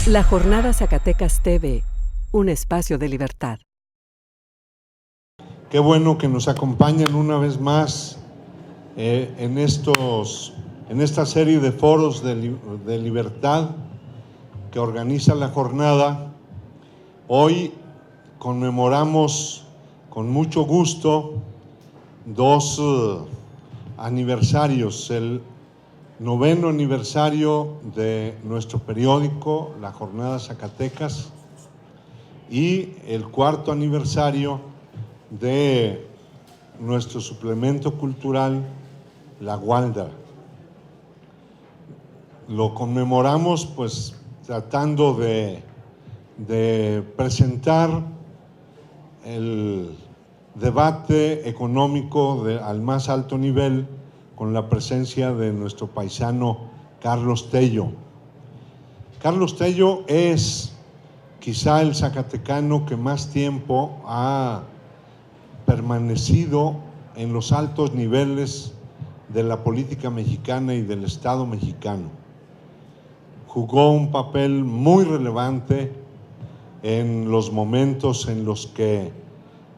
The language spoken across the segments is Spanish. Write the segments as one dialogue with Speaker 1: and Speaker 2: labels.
Speaker 1: La Jornada Zacatecas TV, un espacio de libertad.
Speaker 2: Qué bueno que nos acompañan una vez más en esta serie de foros de libertad que organiza la jornada. Hoy conmemoramos con mucho gusto dos aniversarios: el 9º aniversario de nuestro periódico, La Jornada Zacatecas, y el 4º aniversario de nuestro suplemento cultural, La Gualda. Lo conmemoramos pues tratando de presentar el debate económico al más alto nivel, con la presencia de nuestro paisano Carlos Tello. Carlos Tello es quizá el zacatecano que más tiempo ha permanecido en los altos niveles de la política mexicana y del Estado mexicano. Jugó un papel muy relevante en los momentos en los que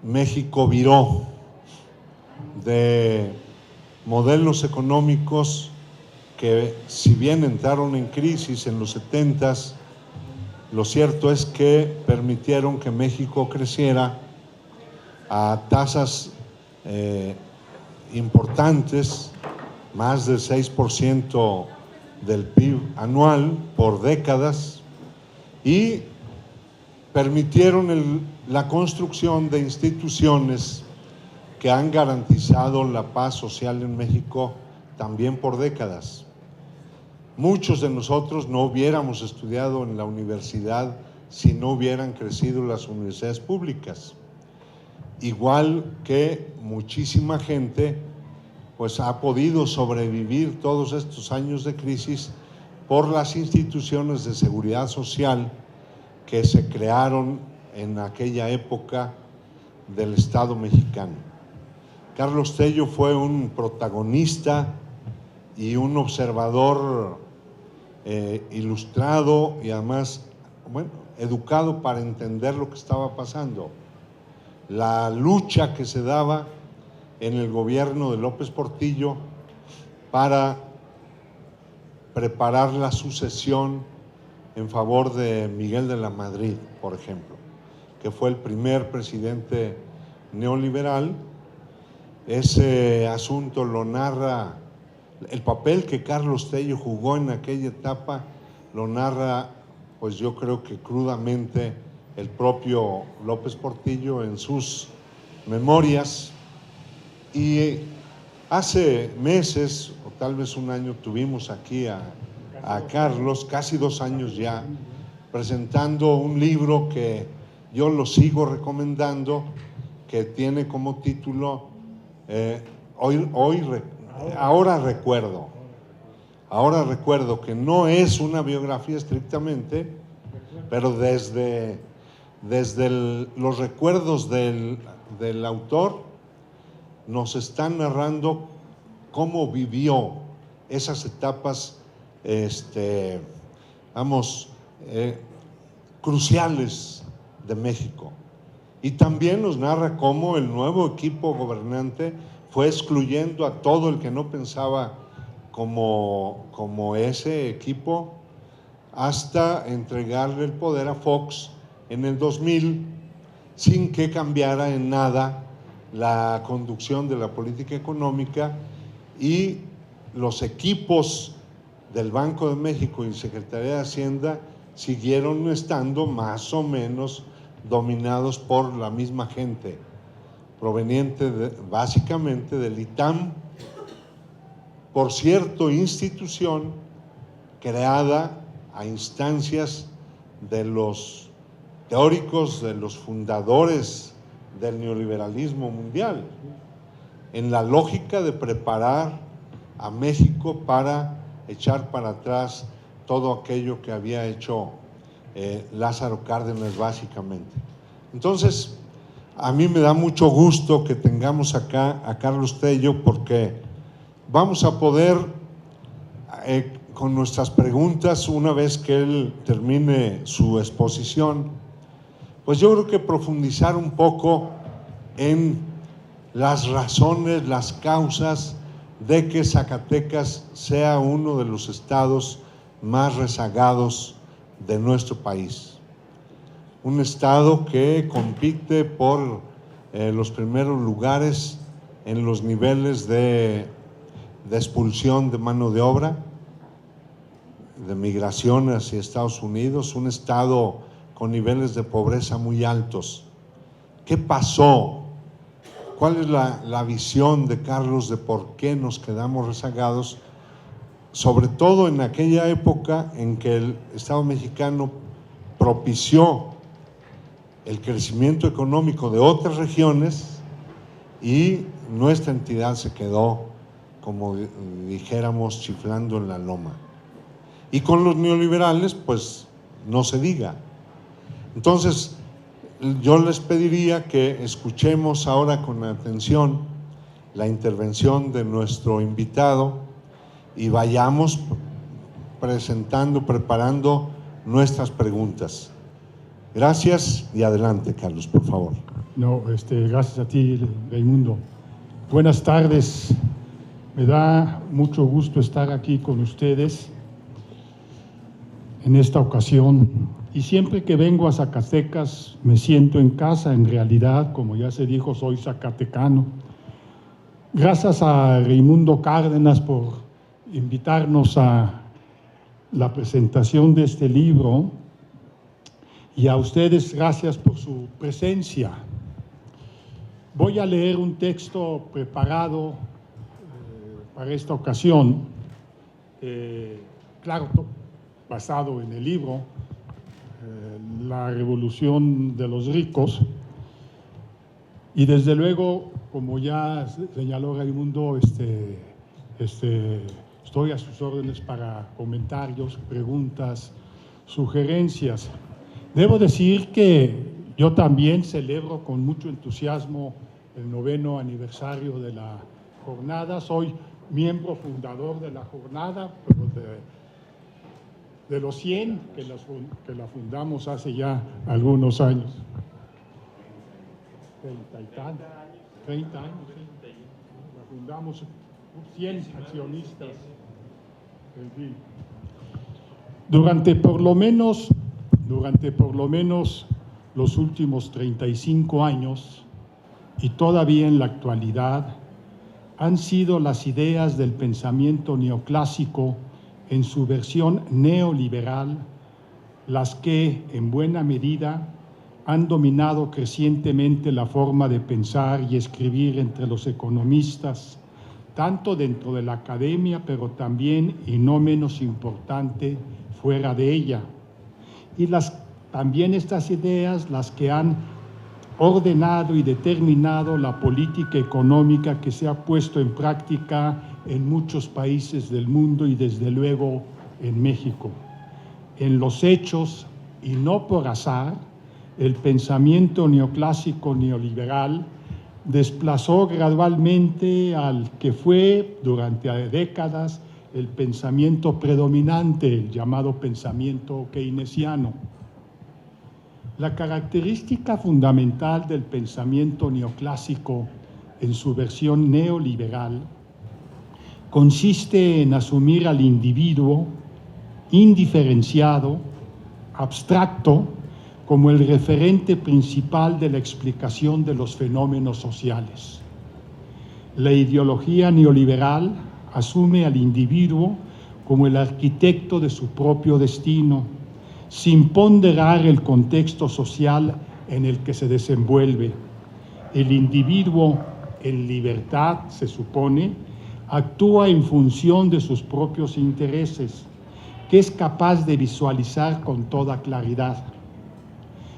Speaker 2: México viró de modelos económicos que, si bien entraron en crisis en los 70s, lo cierto es que permitieron que México creciera a tasas importantes, más del 6% del PIB anual por décadas, y permitieron la construcción de instituciones que han garantizado la paz social en México también por décadas. Muchos de nosotros no hubiéramos estudiado en la universidad si no hubieran crecido las universidades públicas. Igual que muchísima gente pues ha podido sobrevivir todos estos años de crisis por las instituciones de seguridad social que se crearon en aquella época del Estado mexicano. Carlos Tello fue un protagonista y un observador ilustrado y además, educado para entender lo que estaba pasando. La lucha que se daba en el gobierno de López Portillo para preparar la sucesión en favor de Miguel de la Madrid, por ejemplo, que fue el primer presidente neoliberal. Ese asunto lo narra, el papel que Carlos Tello jugó en aquella etapa lo narra, pues yo creo que crudamente, el propio López Portillo en sus memorias. Y hace meses, o tal vez un año, tuvimos aquí a Carlos, casi 2 años ya, presentando un libro que yo lo sigo recomendando, que tiene como título Ahora recuerdo. Ahora recuerdo, que no es una biografía estrictamente, pero desde los recuerdos del autor nos están narrando cómo vivió esas etapas cruciales de México. Y también nos narra cómo el nuevo equipo gobernante fue excluyendo a todo el que no pensaba como ese equipo, hasta entregarle el poder a Fox en el 2000, sin que cambiara en nada la conducción de la política económica, y los equipos del Banco de México y Secretaría de Hacienda siguieron estando más o menos dominados por la misma gente, proveniente básicamente del ITAM, por cierto, institución creada a instancias de los teóricos, de los fundadores del neoliberalismo mundial, en la lógica de preparar a México para echar para atrás todo aquello que había hecho Lázaro Cárdenas, básicamente. Entonces, a mí me da mucho gusto que tengamos acá a Carlos Tello, porque vamos a poder con nuestras preguntas una vez que él termine su exposición, pues yo creo que profundizar un poco en las razones, las causas de que Zacatecas sea uno de los estados más rezagados de nuestro país. Un estado que compite por los primeros lugares en los niveles de expulsión de mano de obra, de migración hacia Estados Unidos, un estado con niveles de pobreza muy altos. ¿Qué pasó? ¿Cuál es la visión de Carlos de por qué nos quedamos rezagados? Sobre todo en aquella época en que el Estado mexicano propició el crecimiento económico de otras regiones y nuestra entidad se quedó, como dijéramos, chiflando en la loma. Y con los neoliberales, pues no se diga. Entonces, yo les pediría que escuchemos ahora con atención la intervención de nuestro invitado y vayamos preparando nuestras preguntas. Gracias y adelante, Carlos, por favor.
Speaker 3: No, gracias a ti, Raimundo. Buenas tardes. Me da mucho gusto estar aquí con ustedes en esta ocasión. Y siempre que vengo a Zacatecas me siento en casa. En realidad, como ya se dijo, soy zacatecano. Gracias a Raimundo Cárdenas por invitarnos a la presentación de este libro y a ustedes gracias por su presencia. Voy a leer un texto preparado para esta ocasión, claro, basado en el libro La Revolución de los Ricos, y desde luego, como ya señaló Raimundo, estoy a sus órdenes para comentarios, preguntas, sugerencias. Debo decir que yo también celebro con mucho entusiasmo el 9º aniversario de la jornada. Soy miembro fundador de la jornada, pero de los 100 que la fundamos hace ya algunos años. 30 años, sí. La fundamos 100 accionistas. En fin. Durante por lo menos los últimos 35 años y todavía en la actualidad han sido las ideas del pensamiento neoclásico en su versión neoliberal las que, en buena medida, han dominado crecientemente la forma de pensar y escribir entre los economistas, tanto dentro de la academia, pero también, y no menos importante, fuera de ella. Y también estas ideas las que han ordenado y determinado la política económica que se ha puesto en práctica en muchos países del mundo y desde luego en México. En los hechos, y no por azar, el pensamiento neoclásico neoliberal desplazó gradualmente al que fue durante décadas el pensamiento predominante, el llamado pensamiento keynesiano. La característica fundamental del pensamiento neoclásico en su versión neoliberal consiste en asumir al individuo indiferenciado, abstracto, como el referente principal de la explicación de los fenómenos sociales. La ideología neoliberal asume al individuo como el arquitecto de su propio destino, sin ponderar el contexto social en el que se desenvuelve. El individuo, en libertad, se supone, actúa en función de sus propios intereses, que es capaz de visualizar con toda claridad.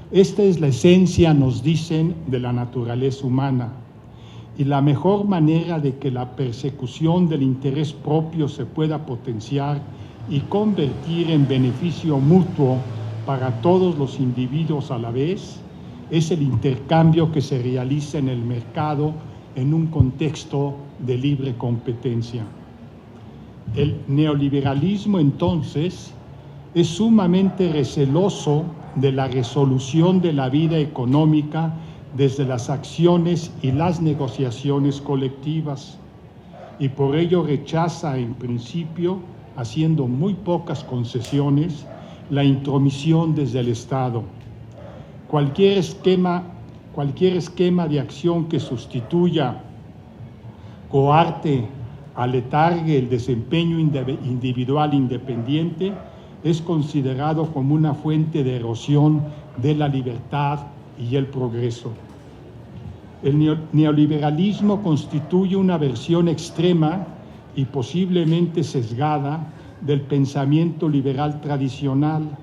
Speaker 3: Esta es la esencia, nos dicen, de la naturaleza humana, y la mejor manera de que la persecución del interés propio se pueda potenciar y convertir en beneficio mutuo para todos los individuos a la vez es el intercambio que se realiza en el mercado en un contexto de libre competencia. El neoliberalismo, entonces, es sumamente receloso de la resolución de la vida económica desde las acciones y las negociaciones colectivas, y por ello rechaza en principio, haciendo muy pocas concesiones, la intromisión desde el Estado. Cualquier esquema de acción que sustituya, coarte, aletargue el desempeño individual independiente es considerado como una fuente de erosión de la libertad y el progreso. El neoliberalismo constituye una versión extrema y posiblemente sesgada del pensamiento liberal tradicional.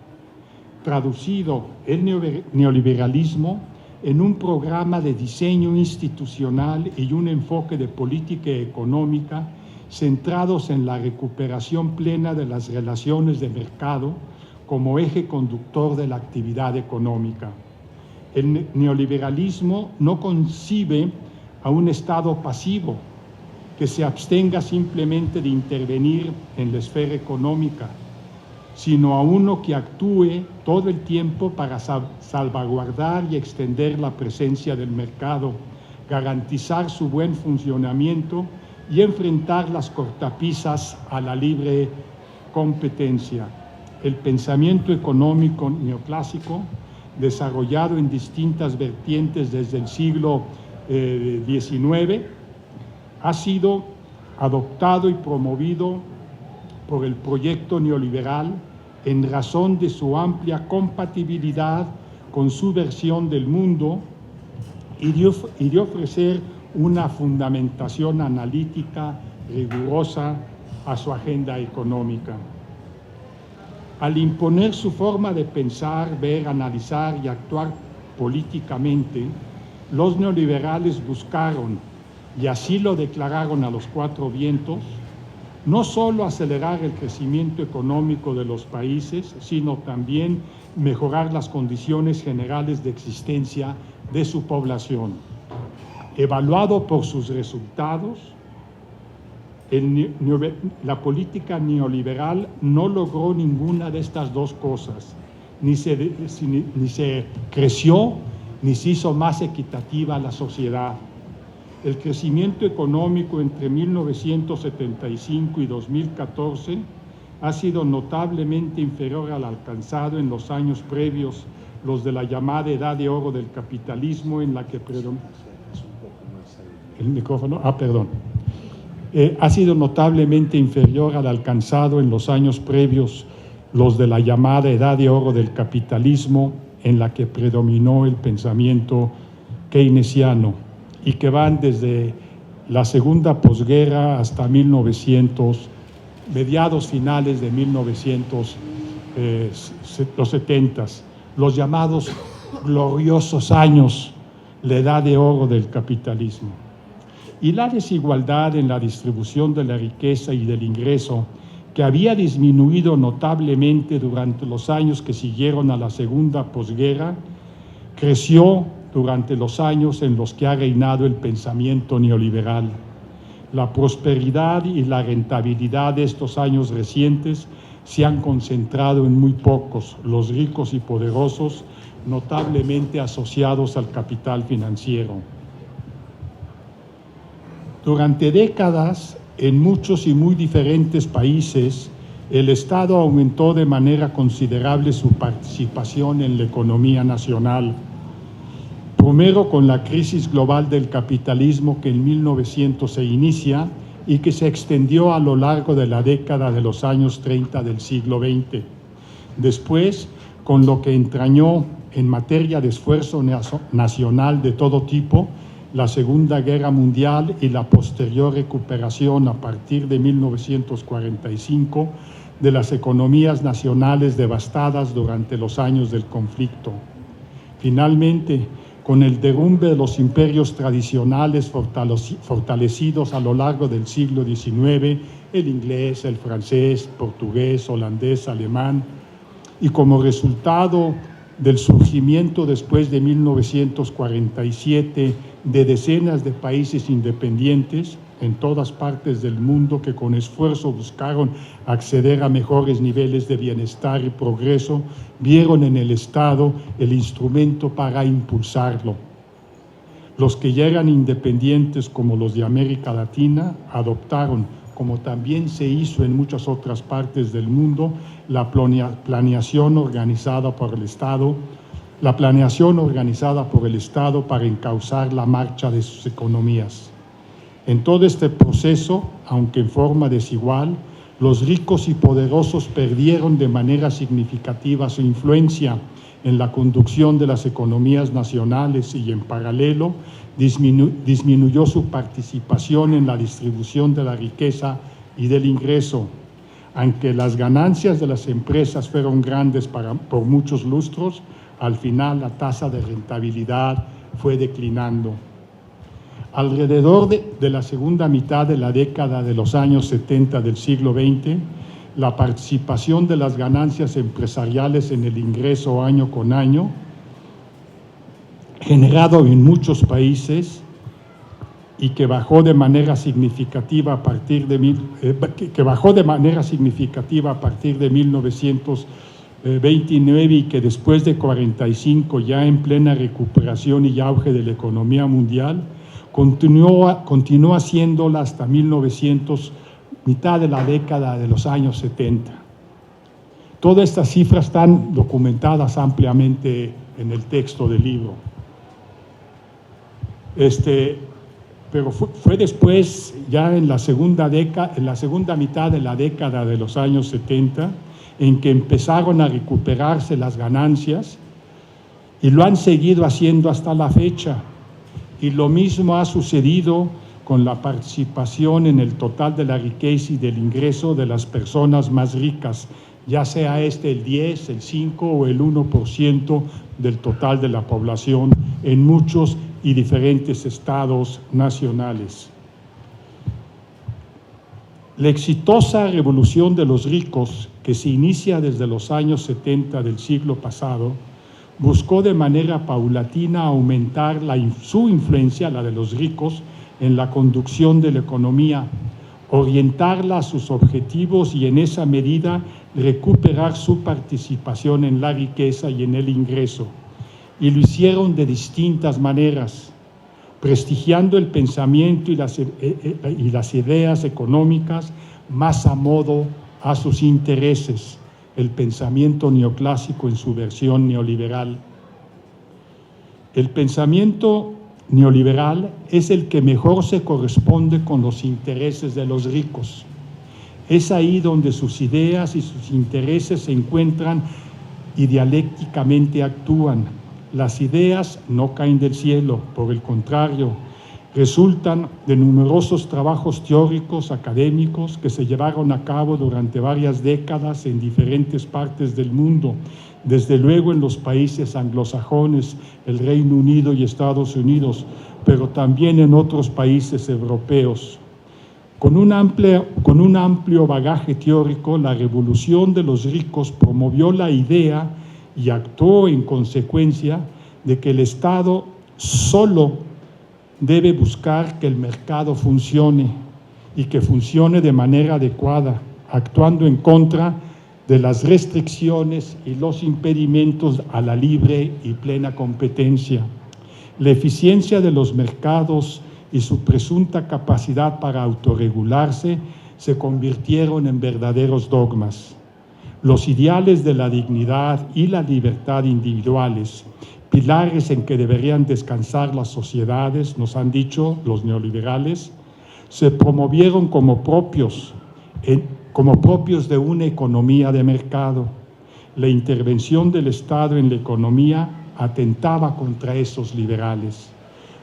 Speaker 3: Traducido el neoliberalismo en un programa de diseño institucional y un enfoque de política económica centrados en la recuperación plena de las relaciones de mercado como eje conductor de la actividad económica. El neoliberalismo no concibe a un Estado pasivo que se abstenga simplemente de intervenir en la esfera económica, sino a uno que actúe todo el tiempo para salvaguardar y extender la presencia del mercado, garantizar su buen funcionamiento y enfrentar las cortapisas a la libre competencia. El pensamiento económico neoclásico, desarrollado en distintas vertientes desde el siglo XIX, ha sido adoptado y promovido por el proyecto neoliberal en razón de su amplia compatibilidad con su versión del mundo y de ofrecer una fundamentación analítica rigurosa a su agenda económica. Al imponer su forma de pensar, ver, analizar y actuar políticamente, los neoliberales buscaron, y así lo declararon a los cuatro vientos, no solo acelerar el crecimiento económico de los países, sino también mejorar las condiciones generales de existencia de su población. Evaluado por sus resultados, la política neoliberal no logró ninguna de estas dos cosas, ni se creció, ni se hizo más equitativa la sociedad. El crecimiento económico entre 1975 y 2014 ha sido notablemente inferior al alcanzado en los años previos, los de la llamada Edad de Oro del capitalismo, en la que ha sido notablemente inferior al alcanzado en los años previos, los de la llamada Edad de Oro del capitalismo, en la que predominó el pensamiento keynesiano, y que van desde la segunda posguerra hasta mediados finales de 1970, los llamados gloriosos años, la edad de oro del capitalismo. Y la desigualdad en la distribución de la riqueza y del ingreso, que había disminuido notablemente durante los años que siguieron a la segunda posguerra, creció durante los años en los que ha reinado el pensamiento neoliberal. La prosperidad y la rentabilidad de estos años recientes se han concentrado en muy pocos, los ricos y poderosos, notablemente asociados al capital financiero. Durante décadas, en muchos y muy diferentes países, el Estado aumentó de manera considerable su participación en la economía nacional. Primero con la crisis global del capitalismo que en 1900 se inicia y que se extendió a lo largo de la década de los años 30 del siglo XX. Después, con lo que entrañó en materia de esfuerzo nacional de todo tipo, la Segunda Guerra Mundial y la posterior recuperación a partir de 1945 de las economías nacionales devastadas durante los años del conflicto. Finalmente, con el derrumbe de los imperios tradicionales fortalecidos a lo largo del siglo XIX, el inglés, el francés, portugués, holandés, alemán, y como resultado del surgimiento después de 1947 de decenas de países independientes, en todas partes del mundo que con esfuerzo buscaron acceder a mejores niveles de bienestar y progreso, vieron en el Estado el instrumento para impulsarlo. Los que ya eran independientes, como los de América Latina, adoptaron, como también se hizo en muchas otras partes del mundo, la planeación organizada por el Estado para encauzar la marcha de sus economías. En todo este proceso, aunque en forma desigual, los ricos y poderosos perdieron de manera significativa su influencia en la conducción de las economías nacionales y en paralelo disminuyó su participación en la distribución de la riqueza y del ingreso. Aunque las ganancias de las empresas fueron grandes por muchos lustros, al final la tasa de rentabilidad fue declinando. Alrededor de la segunda mitad de la década de los años 70 del siglo XX, la participación de las ganancias empresariales en el ingreso año con año, generado en muchos países y que bajó de manera significativa a partir de 1929 y que después de 45, ya en plena recuperación y auge de la economía mundial, continuó haciéndola hasta 1900, mitad de la década de los años 70. Todas estas cifras están documentadas ampliamente en el texto del libro. Pero fue después, ya en la segunda mitad de la década de los años 70, en que empezaron a recuperarse las ganancias y lo han seguido haciendo hasta la fecha. Y lo mismo ha sucedido con la participación en el total de la riqueza y del ingreso de las personas más ricas, ya sea el 10, el 5 o el 1% del total de la población en muchos y diferentes estados nacionales. La exitosa revolución de los ricos, que se inicia desde los años 70 del siglo pasado, buscó de manera paulatina aumentar su influencia, la de los ricos, en la conducción de la economía, orientarla a sus objetivos y en esa medida recuperar su participación en la riqueza y en el ingreso. Y lo hicieron de distintas maneras, prestigiando el pensamiento y las ideas económicas más a modo a sus intereses, el pensamiento neoclásico en su versión neoliberal. El pensamiento neoliberal es el que mejor se corresponde con los intereses de los ricos. Es ahí donde sus ideas y sus intereses se encuentran y dialécticamente actúan. Las ideas no caen del cielo, por el contrario, resultan de numerosos trabajos teóricos, académicos, que se llevaron a cabo durante varias décadas en diferentes partes del mundo, desde luego en los países anglosajones, el Reino Unido y Estados Unidos, pero también en otros países europeos. Con un amplio bagaje teórico, la revolución de los ricos promovió la idea y actuó en consecuencia de que el Estado solo debe buscar que el mercado funcione y que funcione de manera adecuada, actuando en contra de las restricciones y los impedimentos a la libre y plena competencia. La eficiencia de los mercados y su presunta capacidad para autorregularse se convirtieron en verdaderos dogmas. Los ideales de la dignidad y la libertad individuales, pilares en que deberían descansar las sociedades, nos han dicho los neoliberales, se promovieron como propios de una economía de mercado. La intervención del Estado en la economía atentaba contra esos liberales.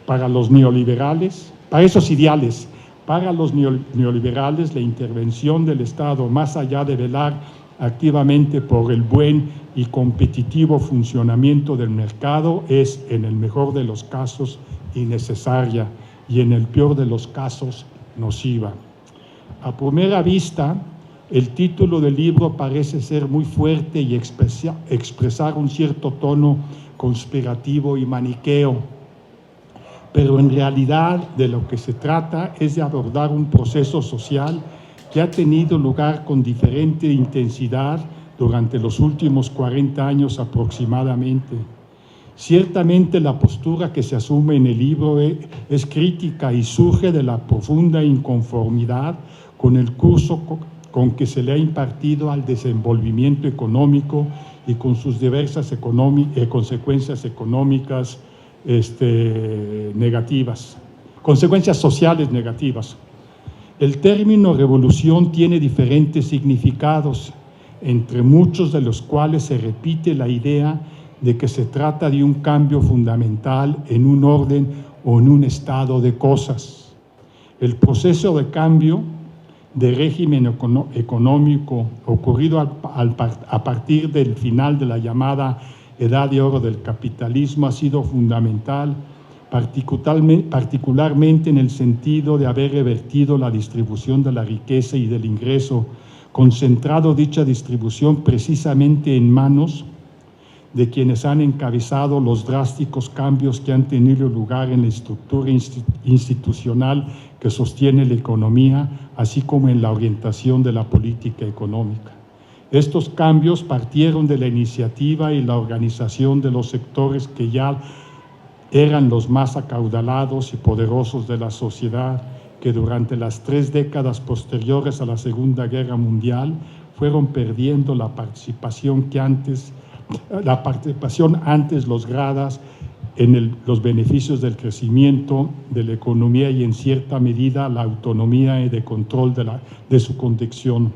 Speaker 3: Para los neoliberales, para esos ideales, para los neoliberales, la intervención del Estado, más allá de velar activamente por el buen y competitivo funcionamiento del mercado, es, en el mejor de los casos, innecesaria y en el peor de los casos, nociva. A primera vista, el título del libro parece ser muy fuerte y expresar un cierto tono conspirativo y maniqueo, pero en realidad de lo que se trata es de abordar un proceso social que ha tenido lugar con diferente intensidad durante los últimos 40 años aproximadamente. Ciertamente la postura que se asume en el libro es crítica y surge de la profunda inconformidad con el curso con que se le ha impartido al desenvolvimiento económico y con sus diversas consecuencias económicas negativas, consecuencias sociales negativas. El término revolución tiene diferentes significados, entre muchos de los cuales se repite la idea de que se trata de un cambio fundamental en un orden o en un estado de cosas. El proceso de cambio de régimen económico ocurrido a partir del final de la llamada Edad de Oro del capitalismo ha sido fundamental, particularmente en el sentido de haber revertido la distribución de la riqueza y del ingreso, concentrado dicha distribución precisamente en manos de quienes han encabezado los drásticos cambios que han tenido lugar en la estructura institucional que sostiene la economía, así como en la orientación de la política económica. Estos cambios partieron de la iniciativa y la organización de los sectores que ya eran los más acaudalados y poderosos de la sociedad, que durante las 3 décadas posteriores a la Segunda Guerra Mundial fueron perdiendo la participación antes lograda en los beneficios del crecimiento de la economía y en cierta medida la autonomía y de control de su conducción.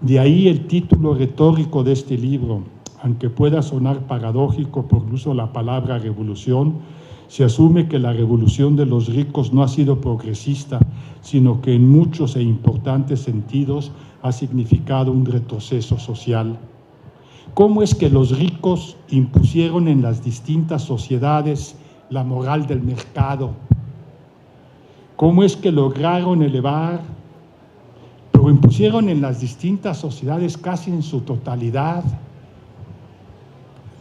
Speaker 3: De ahí el título retórico de este libro. Aunque pueda sonar paradójico por el uso de la palabra revolución, se asume que la revolución de los ricos no ha sido progresista, sino que en muchos e importantes sentidos ha significado un retroceso social. ¿Cómo es que los ricos impusieron en las distintas sociedades la moral del mercado? ¿Cómo es que lograron elevar, pero impusieron en las distintas sociedades casi en su totalidad,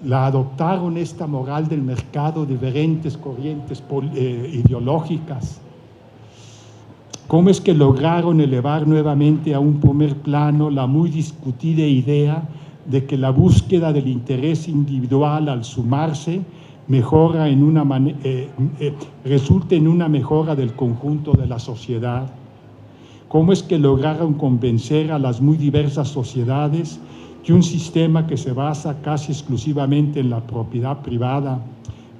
Speaker 3: adoptaron esta moral del mercado, diferentes corrientes ideológicas? ¿Cómo es que lograron elevar nuevamente a un primer plano la muy discutida idea de que la búsqueda del interés individual al sumarse resulta en una mejora del conjunto de la sociedad? ¿Cómo es que lograron convencer a las muy diversas sociedades que un sistema que se basa casi exclusivamente en la propiedad privada,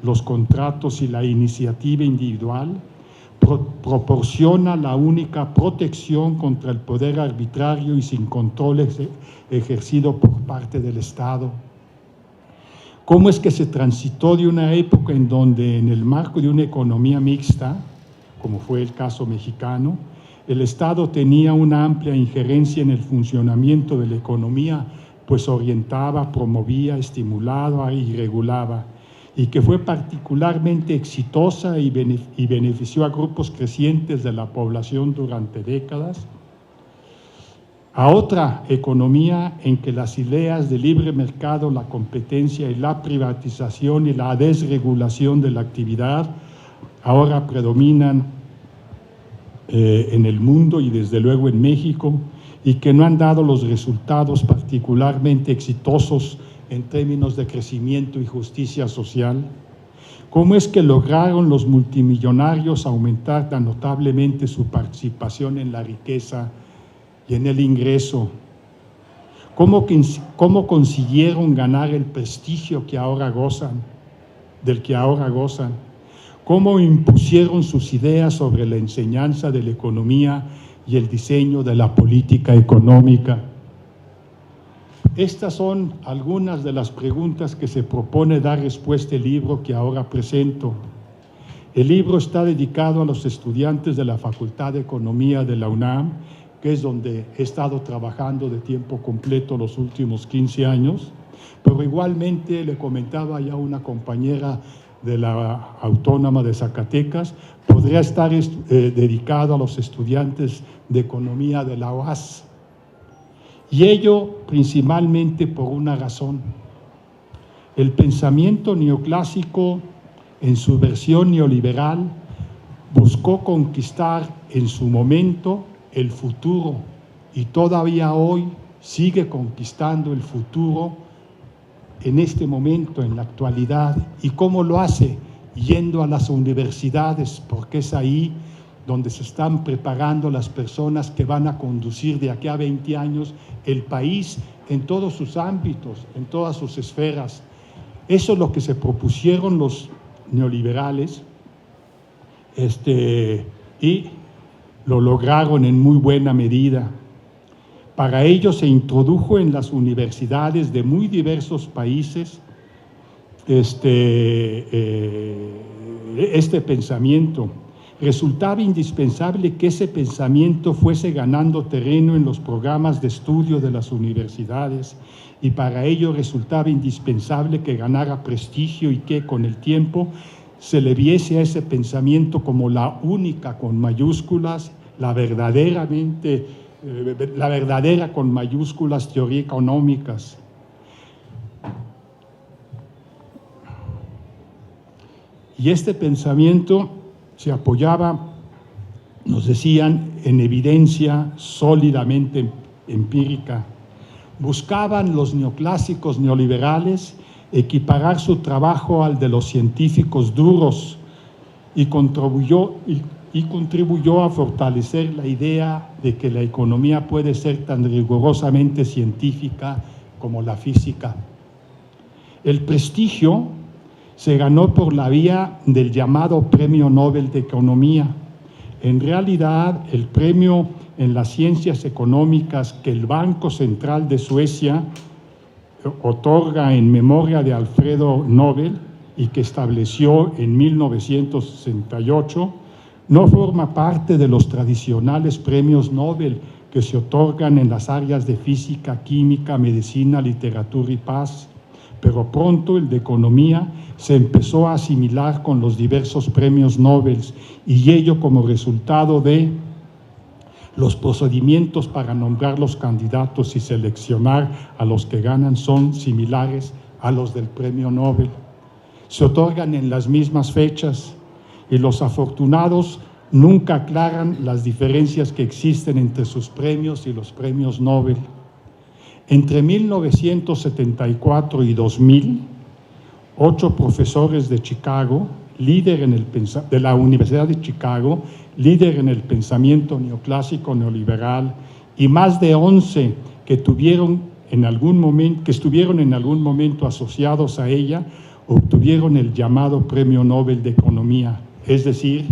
Speaker 3: los contratos y la iniciativa individual proporciona la única protección contra el poder arbitrario y sin control ejercido por parte del Estado? ¿Cómo es que se transitó de una época en donde, en el marco de una economía mixta, como fue el caso mexicano, el Estado tenía una amplia injerencia en el funcionamiento de la economía, pues orientaba, promovía, estimulaba y regulaba, y que fue particularmente exitosa y benefició a grupos crecientes de la población durante décadas, a otra economía en que las ideas de libre mercado, la competencia y la privatización y la desregulación de la actividad ahora predominan en el mundo y desde luego en México, y que no han dado los resultados particularmente exitosos en términos de crecimiento y justicia social. ¿Cómo es que lograron los multimillonarios aumentar tan notablemente su participación en la riqueza y en el ingreso? ¿Cómo consiguieron ganar el prestigio del que ahora gozan? ¿Cómo impusieron sus ideas sobre la enseñanza de la economía y el diseño de la política económica? Estas son algunas de las preguntas que se propone dar respuesta al libro que ahora presento. El libro está dedicado a los estudiantes de la Facultad de Economía de la UNAM, que es donde he estado trabajando de tiempo completo los últimos 15 años, pero igualmente le comentaba ya una compañera de la Autónoma de Zacatecas, podría estar dedicado a los estudiantes de Economía de la UAS. Y ello principalmente por una razón. El pensamiento neoclásico, en su versión neoliberal, buscó conquistar en su momento el futuro y todavía hoy sigue conquistando el futuro en este momento, en la actualidad. ¿Y cómo lo hace? Yendo a las universidades, porque es ahí donde se están preparando las personas que van a conducir de aquí a 20 años el país en todos sus ámbitos, en todas sus esferas. Eso es lo que se propusieron los neoliberales y lo lograron en muy buena medida. Para ello se introdujo en las universidades de muy diversos países este pensamiento. Resultaba indispensable que ese pensamiento fuese ganando terreno en los programas de estudio de las universidades, y para ello resultaba indispensable que ganara prestigio y que con el tiempo se le viese a ese pensamiento como la única con mayúsculas, la verdadera con mayúsculas teoría económicas. Y este pensamiento se apoyaba, nos decían, en evidencia sólidamente empírica. Buscaban los neoclásicos neoliberales equiparar su trabajo al de los científicos duros y contribuyó a fortalecer la idea de que la economía puede ser tan rigurosamente científica como la física. El prestigio se ganó por la vía del llamado Premio Nobel de Economía. En realidad, el premio en las ciencias económicas que el Banco Central de Suecia otorga en memoria de Alfredo Nobel y que estableció en 1968, no forma parte de los tradicionales premios Nobel que se otorgan en las áreas de física, química, medicina, literatura y paz, pero pronto el de economía se empezó a asimilar con los diversos premios Nobel, y ello como resultado de los procedimientos para nombrar los candidatos y seleccionar a los que ganan son similares a los del premio Nobel. Se otorgan en las mismas fechas y los afortunados nunca aclaran las diferencias que existen entre sus premios y los premios Nobel. Entre 1974 y 2000, 8 profesores de Chicago, de la Universidad de Chicago, líder en el pensamiento neoclásico neoliberal, y más de 11 que estuvieron en algún momento asociados a ella, obtuvieron el llamado Premio Nobel de Economía. Es decir,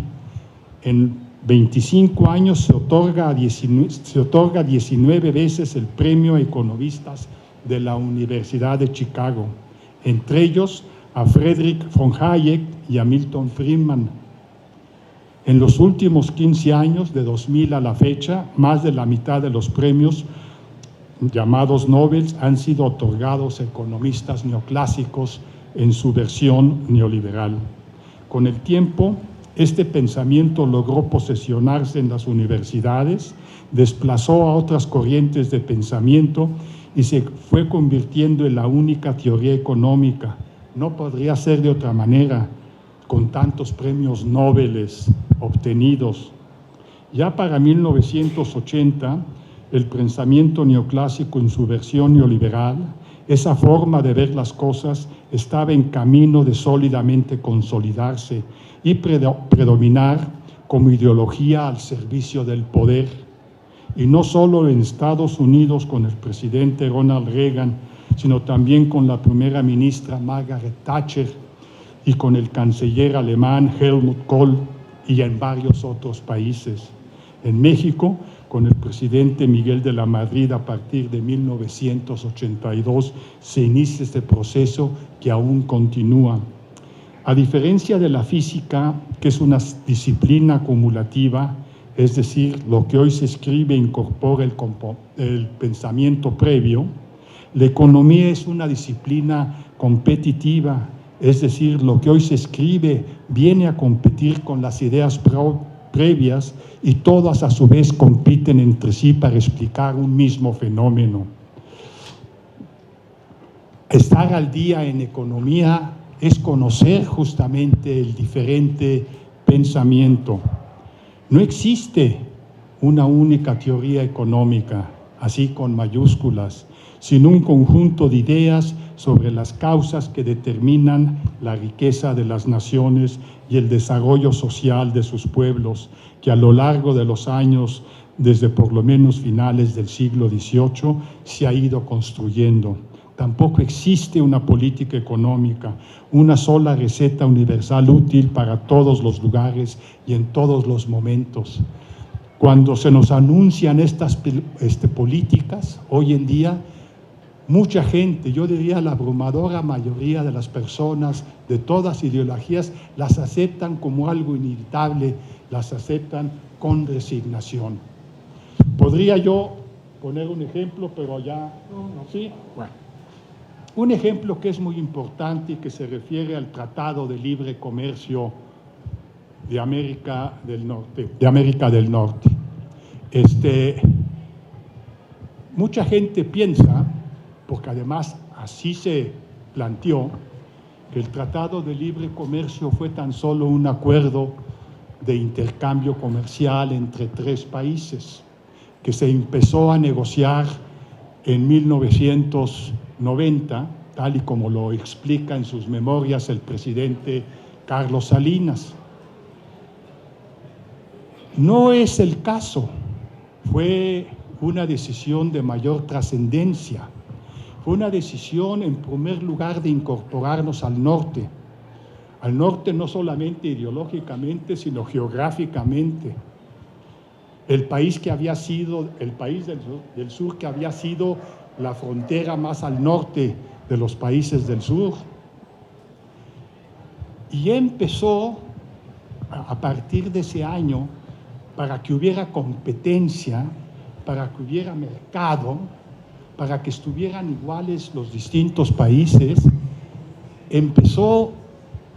Speaker 3: en 25 años se otorga 19 veces el premio a economistas de la Universidad de Chicago, entre ellos a Friedrich von Hayek y a Milton Friedman. En los últimos 15 años, de 2000 a la fecha, más de la mitad de los premios llamados Nobel han sido otorgados a economistas neoclásicos en su versión neoliberal. Con el tiempo, este pensamiento logró posesionarse en las universidades, desplazó a otras corrientes de pensamiento y se fue convirtiendo en la única teoría económica. No podría ser de otra manera, con tantos premios Nobel obtenidos. Ya para 1980, el pensamiento neoclásico en su versión neoliberal, esa forma de ver las cosas, estaba en camino de sólidamente consolidarse y predominar como ideología al servicio del poder. Y no solo en Estados Unidos con el presidente Ronald Reagan, sino también con la primera ministra Margaret Thatcher y con el canciller alemán Helmut Kohl y en varios otros países. En México, con el presidente Miguel de la Madrid, a partir de 1982, se inicia este proceso que aún continúa. A diferencia de la física, que es una disciplina acumulativa, es decir, lo que hoy se escribe incorpora el pensamiento previo, la economía es una disciplina competitiva, es decir, lo que hoy se escribe viene a competir con las ideas previas y todas a su vez compiten entre sí para explicar un mismo fenómeno. Estar al día en economía es conocer justamente el diferente pensamiento. No existe una única teoría económica, así con mayúsculas, sino un conjunto de ideas sobre las causas que determinan la riqueza de las naciones y el desarrollo social de sus pueblos, que a lo largo de los años, desde por lo menos finales del siglo XVIII, se ha ido construyendo. Tampoco existe una política económica, una sola receta universal útil para todos los lugares y en todos los momentos. Cuando se nos anuncian estas políticas, hoy en día, mucha gente, yo diría la abrumadora mayoría de las personas de todas ideologías, las aceptan como algo inevitable, las aceptan con resignación. Podría yo poner un ejemplo, pero ya... ¿Sí? Bueno. Un ejemplo que es muy importante y que se refiere al Tratado de Libre Comercio de América del Norte. Mucha gente piensa, porque además así se planteó, que el Tratado de Libre Comercio fue tan solo un acuerdo de intercambio comercial entre 3 países, que se empezó a negociar en 1990, tal y como lo explica en sus memorias el presidente Carlos Salinas. No es el caso, fue una decisión de mayor trascendencia, fue una decisión en primer lugar de incorporarnos al norte no solamente ideológicamente, sino geográficamente. El país del sur que había sido la frontera más al norte de los países del sur. Y empezó, a partir de ese año, para que hubiera competencia, para que hubiera mercado, para que estuvieran iguales los distintos países, empezó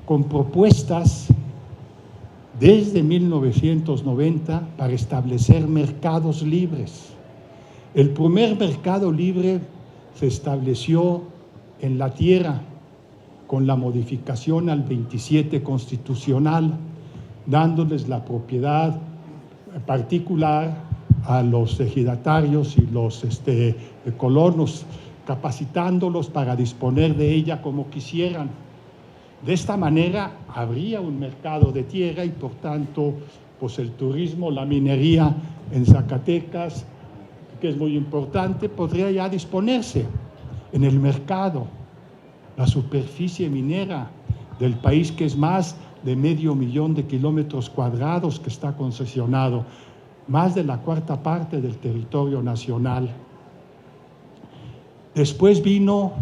Speaker 3: con propuestas desde 1990 para establecer mercados libres. El primer mercado libre se estableció en la tierra con la modificación al 27 constitucional, dándoles la propiedad particular a los ejidatarios y los colonos, capacitándolos para disponer de ella como quisieran. De esta manera habría un mercado de tierra y por tanto pues el turismo, la minería en Zacatecas, que es muy importante, podría ya disponerse en el mercado. La superficie minera del país, que es más de 500,000 de kilómetros cuadrados que está concesionado, más de la 1/4 parte del territorio nacional. Después vino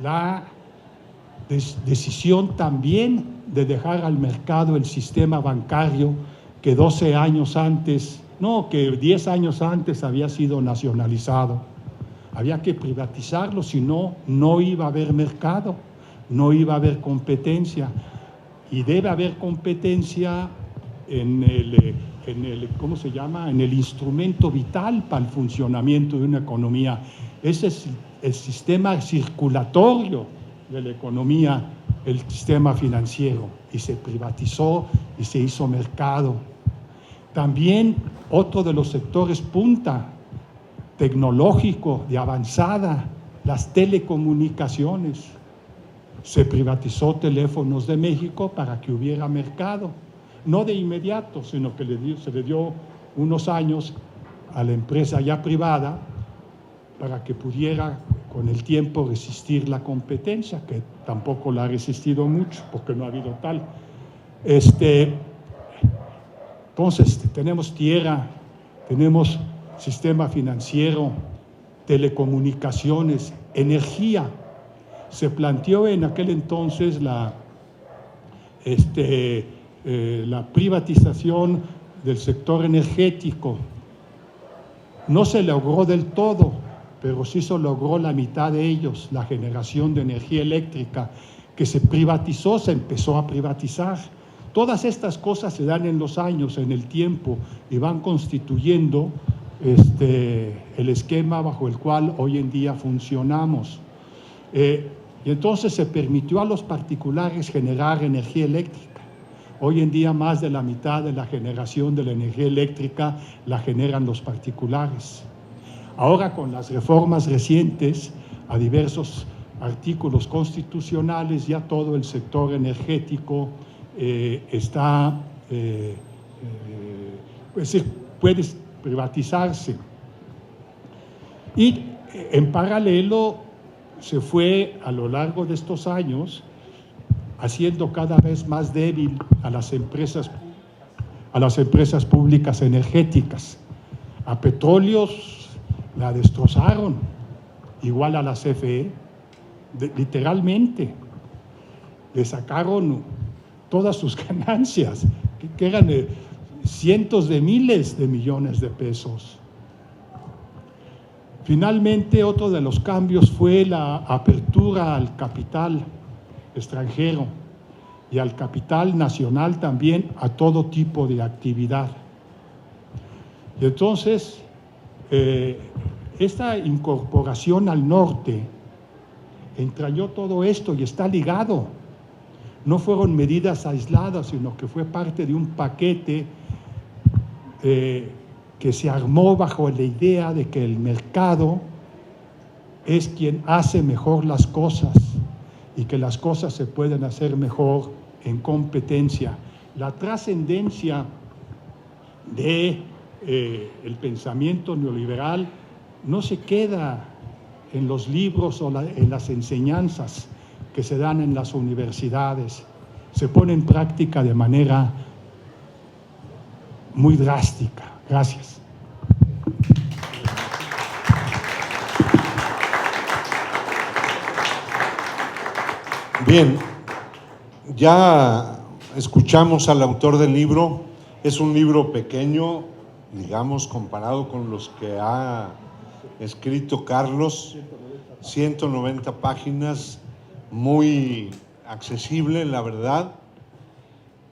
Speaker 3: la decisión también de dejar al mercado el sistema bancario que 10 años antes había sido nacionalizado. Había que privatizarlo, si no, no iba a haber mercado, no iba a haber competencia. Y debe haber competencia en el instrumento vital para el funcionamiento de una economía. Ese es el sistema circulatorio de la economía, el sistema financiero, y se privatizó y se hizo mercado. También otro de los sectores punta tecnológico de avanzada, las telecomunicaciones. Se privatizó Teléfonos de México para que hubiera mercado, no de inmediato, sino que se le dio unos años a la empresa ya privada para que pudiera con el tiempo resistir la competencia, que tampoco la ha resistido mucho porque no ha habido tal. Entonces, tenemos tierra, tenemos sistema financiero, telecomunicaciones, energía. Se planteó en aquel entonces la privatización del sector energético. No se logró del todo, pero sí se logró la mitad de ellos, la generación de energía eléctrica, que se privatizó, se empezó a privatizar. Todas estas cosas se dan en los años, en el tiempo, y van constituyendo el esquema bajo el cual hoy en día funcionamos. Y entonces se permitió a los particulares generar energía eléctrica. Hoy en día más de la mitad de la generación de la energía eléctrica la generan los particulares. Ahora, con las reformas recientes a diversos artículos constitucionales, ya todo el sector energético está, puede privatizarse. Y en paralelo se fue a lo largo de estos años haciendo cada vez más débil a las empresas públicas energéticas. A Petróleos la destrozaron, igual a la CFE, literalmente. Le sacaron todas sus ganancias, que eran cientos de miles de millones de pesos. Finalmente, otro de los cambios fue la apertura al capital extranjero y al capital nacional también, a todo tipo de actividad. Y entonces, esta incorporación al norte entrañó todo esto y está ligado. No fueron medidas aisladas, sino que fue parte de un paquete que se armó bajo la idea de que el mercado es quien hace mejor las cosas y que las cosas se pueden hacer mejor en competencia. La trascendencia del pensamiento neoliberal no se queda en los libros o en las enseñanzas que se dan en las universidades, se pone en práctica de manera muy drástica. Gracias.
Speaker 2: Bien, ya escuchamos al autor del libro. Es un libro pequeño, digamos, comparado con los que ha escrito Carlos, 190 páginas, muy accesible, la verdad,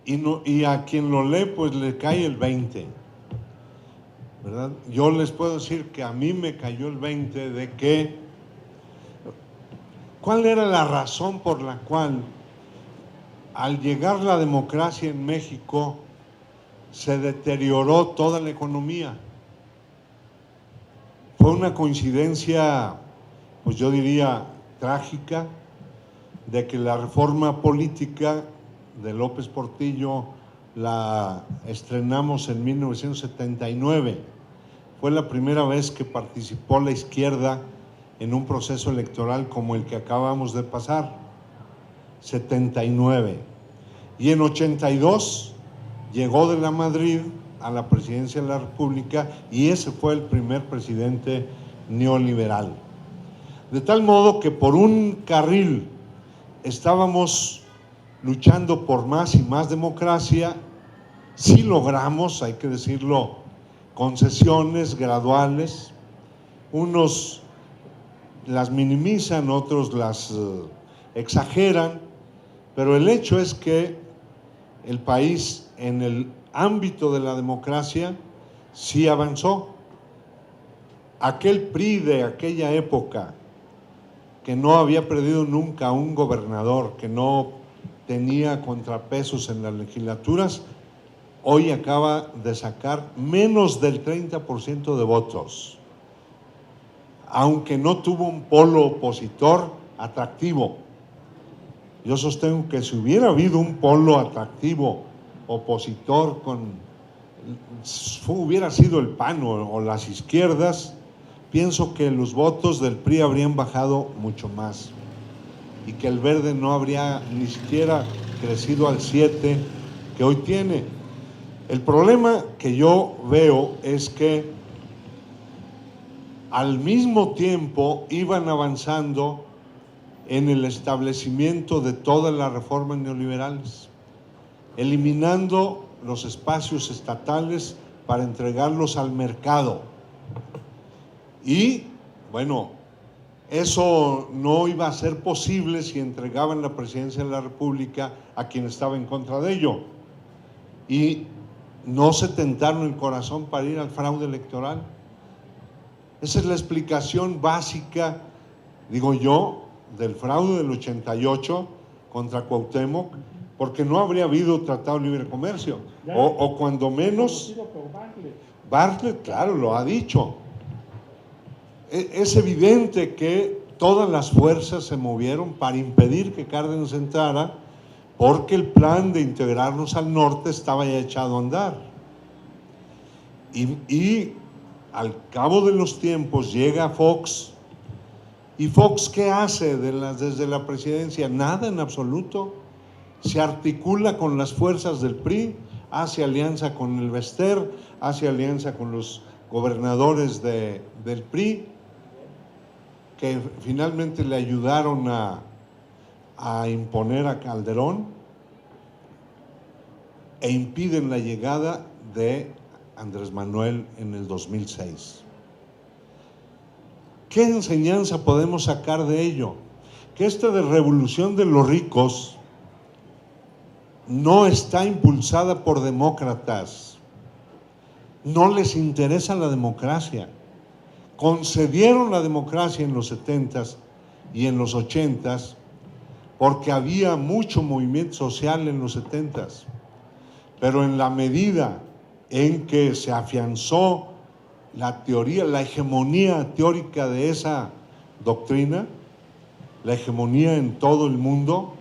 Speaker 2: y a quien lo lee, pues le cae el 20, ¿verdad? Yo les puedo decir que a mí me cayó el 20 de que, ¿cuál era la razón por la cual al llegar la democracia en México se deterioró toda la economía? Fue una coincidencia, pues yo diría, trágica, de que la reforma política de López Portillo la estrenamos en 1979. Fue la primera vez que participó la izquierda en un proceso electoral como el que acabamos de pasar, 79. Y en 82 llegó de la Madrid a la presidencia de la República y ese fue el primer presidente neoliberal. De tal modo que por un carril estábamos luchando por más y más democracia. Sí logramos, hay que decirlo, concesiones graduales. Unos las minimizan, otros las exageran, pero el hecho es que el país en el ámbito de la democracia sí avanzó. Aquel PRI de aquella época, que no había perdido nunca un gobernador, que no tenía contrapesos en las legislaturas, hoy acaba de sacar menos del 30% de votos, aunque no tuvo un polo opositor atractivo. Yo sostengo que si hubiera habido un polo atractivo opositor hubiera sido el PAN o las izquierdas, pienso que los votos del PRI habrían bajado mucho más y que el Verde no habría ni siquiera crecido al 7 que hoy tiene. El problema que yo veo es que al mismo tiempo iban avanzando en el establecimiento de todas las reformas neoliberales, eliminando los espacios estatales para entregarlos al mercado. Y, bueno, eso no iba a ser posible si entregaban la presidencia de la República a quien estaba en contra de ello. Y no se tentaron el corazón para ir al fraude electoral. Esa es la explicación básica, digo yo, del fraude del 88 contra Cuauhtémoc, porque no habría habido tratado de libre comercio, o cuando menos, Bartlett, claro, lo ha dicho. Es evidente que todas las fuerzas se movieron para impedir que Cárdenas entrara, porque el plan de integrarnos al norte estaba ya echado a andar. Y al cabo de los tiempos llega Fox, y Fox, ¿qué hace desde la presidencia? Nada en absoluto. Se articula con las fuerzas del PRI, hace alianza con el Bester, hace alianza con los gobernadores del PRI, que finalmente le ayudaron a imponer a Calderón e impiden la llegada de Andrés Manuel en el 2006. ¿Qué enseñanza podemos sacar de ello? Que esta de revolución de los ricos no está impulsada por demócratas, no les interesa la democracia. Concedieron la democracia en los 70s y en los 80s porque había mucho movimiento social en los 70s, pero en la medida en que se afianzó la teoría, la hegemonía teórica de esa doctrina, la hegemonía en todo el mundo,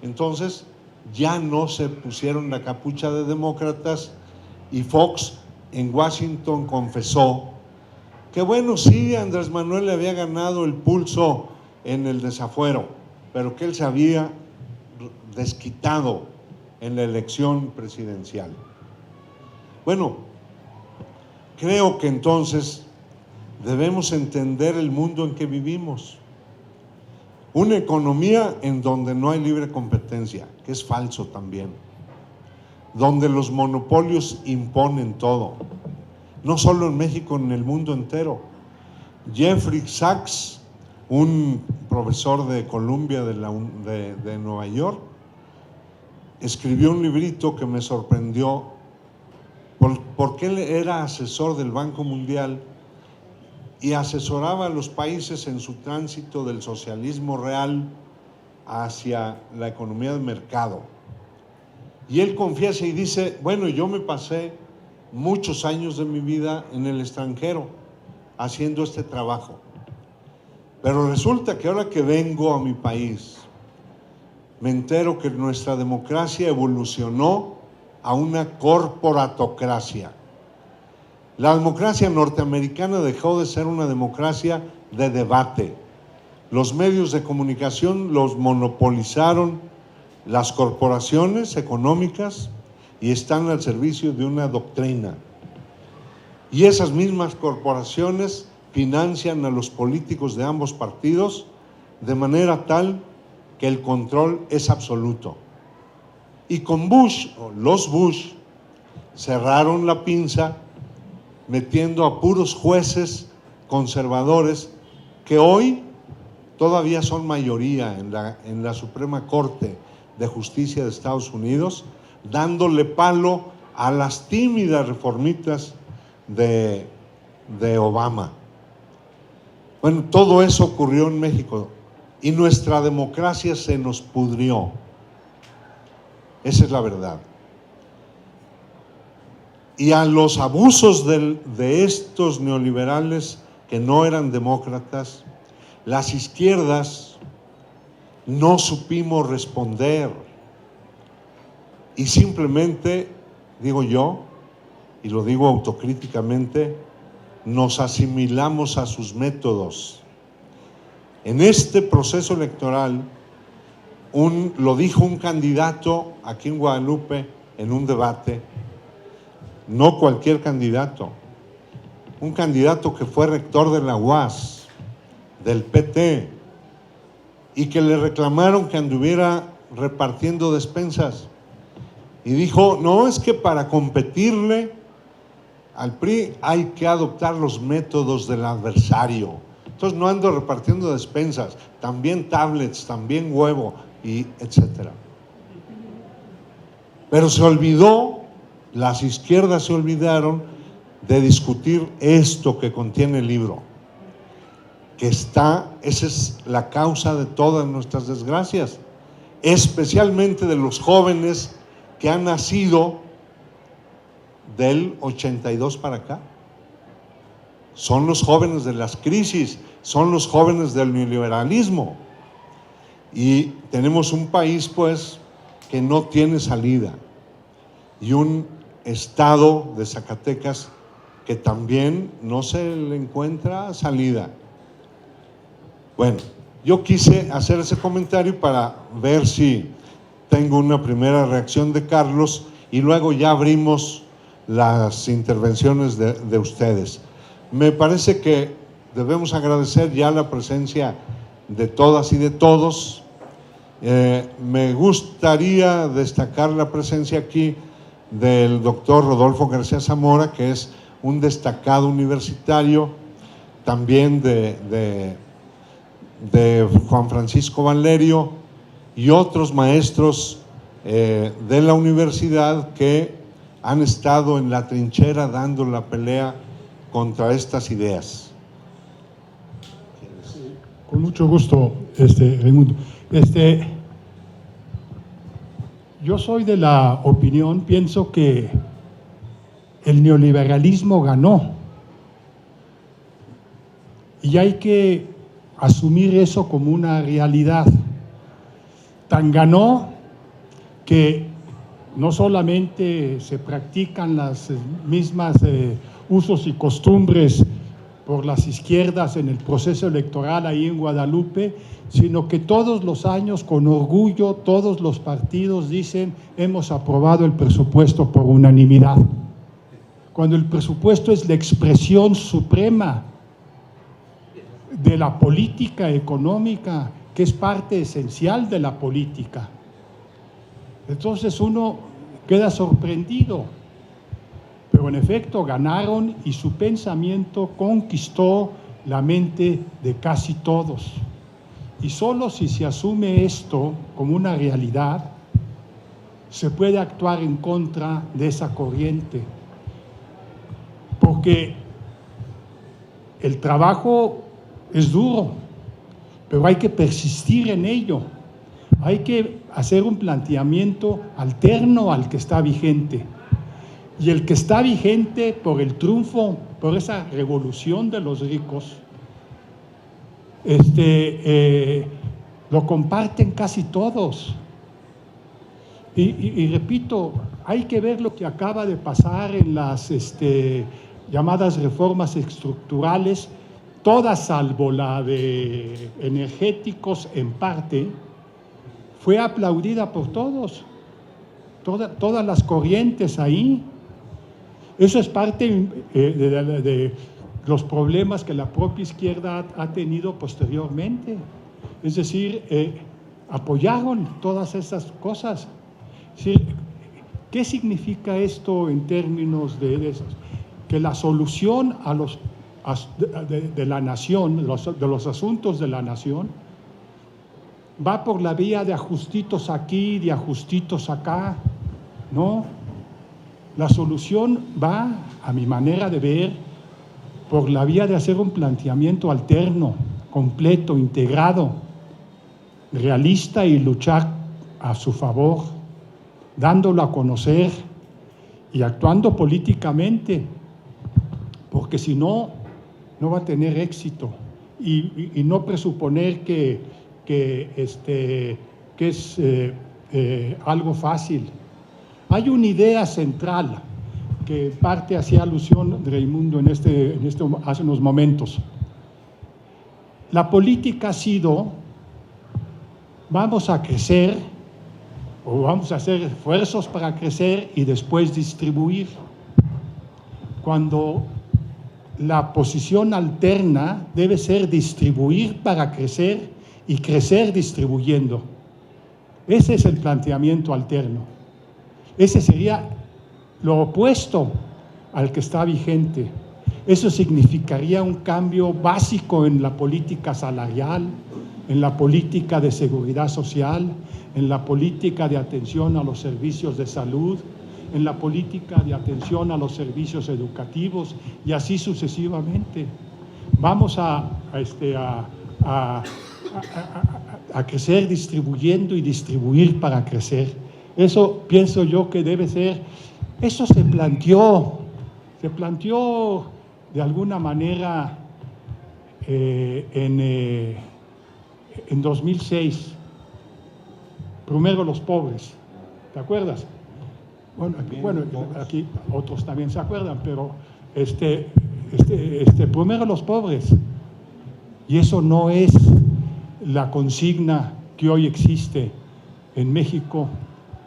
Speaker 2: entonces ya no se pusieron la capucha de demócratas, y Fox en Washington confesó que bueno, sí, Andrés Manuel le había ganado el pulso en el desafuero, pero que él se había desquitado en la elección presidencial. Bueno, creo que entonces debemos entender el mundo en que vivimos. Una economía en donde no hay libre competencia, que es falso también, donde los monopolios imponen todo, no solo en México, en el mundo entero. Jeffrey Sachs, un profesor de Columbia de Nueva York, escribió un librito que me sorprendió, porque él era asesor del Banco Mundial y asesoraba a los países en su tránsito del socialismo real hacia la economía de mercado. Y él confiesa y dice, bueno, yo me pasé muchos años de mi vida en el extranjero haciendo este trabajo, pero resulta que ahora que vengo a mi país, me entero que nuestra democracia evolucionó a una corporatocracia. La democracia norteamericana dejó de ser una democracia de debate. Los medios de comunicación los monopolizaron las corporaciones económicas y están al servicio de una doctrina. Y esas mismas corporaciones financian a los políticos de ambos partidos de manera tal que el control es absoluto. Y con Bush, o los Bush, cerraron la pinza metiendo a puros jueces conservadores que hoy todavía son mayoría en la Suprema Corte de Justicia de Estados Unidos, dándole palo a las tímidas reformitas de Obama. Bueno, todo eso ocurrió en México y nuestra democracia se nos pudrió. Esa es la verdad. Y a los abusos de estos neoliberales que no eran demócratas, las izquierdas no supimos responder y simplemente, digo yo, y lo digo autocríticamente, nos asimilamos a sus métodos. En este proceso electoral, lo dijo un candidato aquí en Guadalupe en un debate, no cualquier candidato, un candidato que fue rector de la UAS, del PT, y que le reclamaron que anduviera repartiendo despensas. Y dijo, no, es que para competirle al PRI hay que adoptar los métodos del adversario. Entonces no ando repartiendo despensas, también tablets, también huevo, y etcétera. Pero se olvidó, las izquierdas se olvidaron de discutir esto que contiene el libro, esa es la causa de todas nuestras desgracias, especialmente de los jóvenes que han nacido del 82 para acá. Son los jóvenes de las crisis, son los jóvenes del neoliberalismo. Y tenemos un país, pues, que no tiene salida, y un estado de Zacatecas que también no se le encuentra salida. Bueno, yo quise hacer ese comentario para ver si tengo una primera reacción de Carlos y luego ya abrimos las intervenciones de ustedes. Me parece que debemos agradecer ya la presencia de todas y de todos. Me gustaría destacar la presencia aquí del doctor Rodolfo García Zamora, que es un destacado universitario, también de Juan Francisco Valerio y otros maestros de la universidad que han estado en la trinchera dando la pelea contra estas ideas.
Speaker 3: Con mucho gusto, Raimundo. Yo soy de la opinión, pienso que el neoliberalismo ganó y hay que asumir eso como una realidad. Tan ganó que no solamente se practican las mismas usos y costumbres por las izquierdas en el proceso electoral ahí en Guadalupe, sino que todos los años, con orgullo, todos los partidos dicen: hemos aprobado el presupuesto por unanimidad. Cuando el presupuesto es la expresión suprema de la política económica, que es parte esencial de la política. Entonces uno queda sorprendido, pero en efecto ganaron y su pensamiento conquistó la mente de casi todos. Y solo si se asume esto como una realidad, se puede actuar en contra de esa corriente. Porque el trabajo es duro, pero hay que persistir en ello. Hay que hacer un planteamiento alterno al que está vigente. Y el que está vigente por el triunfo, por esa revolución de los ricos, lo comparten casi todos. Y repito, hay que ver lo que acaba de pasar en las llamadas reformas estructurales, todas salvo la de energéticos en parte, fue aplaudida por todos, todas las corrientes ahí. Eso es parte de los problemas que la propia izquierda ha tenido posteriormente. Es decir, apoyaron todas esas cosas. ¿Sí? ¿Qué significa esto en términos de eso? Que la solución de la nación, de los asuntos de la nación, va por la vía de ajustitos aquí, de ajustitos acá. No, la solución va, a mi manera de ver, por la vía de hacer un planteamiento alterno, completo, integrado, realista, y luchar a su favor, dándolo a conocer y actuando políticamente, porque si no, no va a tener éxito. Y no presuponer que es algo fácil. Hay una idea central que en parte hacía alusión Raimundo hace unos momentos. La política ha sido: vamos a crecer o vamos a hacer esfuerzos para crecer y después distribuir. Cuando la posición alterna debe ser distribuir para crecer y crecer distribuyendo. Ese es el planteamiento alterno. Ese sería lo opuesto al que está vigente. Eso significaría un cambio básico en la política salarial, en la política de seguridad social, en la política de atención a los servicios de salud, en la política de atención a los servicios educativos y así sucesivamente. Vamos a crecer distribuyendo y distribuir para crecer. Eso pienso yo que debe ser, eso se planteó de alguna manera en 2006, primero los pobres, ¿te acuerdas? Bueno, aquí otros también se acuerdan, pero primero los pobres. Y eso no es la consigna que hoy existe en México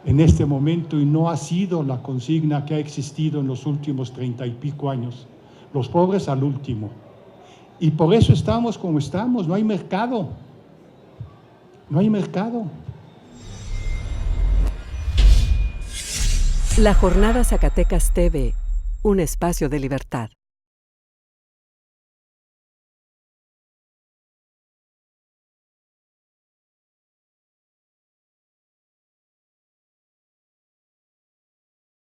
Speaker 3: en este momento, y no ha sido la consigna que ha existido en los últimos 30 y pico años. Los pobres al último. Y por eso estamos como estamos, no hay mercado. No hay mercado.
Speaker 1: La Jornada Zacatecas TV, un espacio de libertad.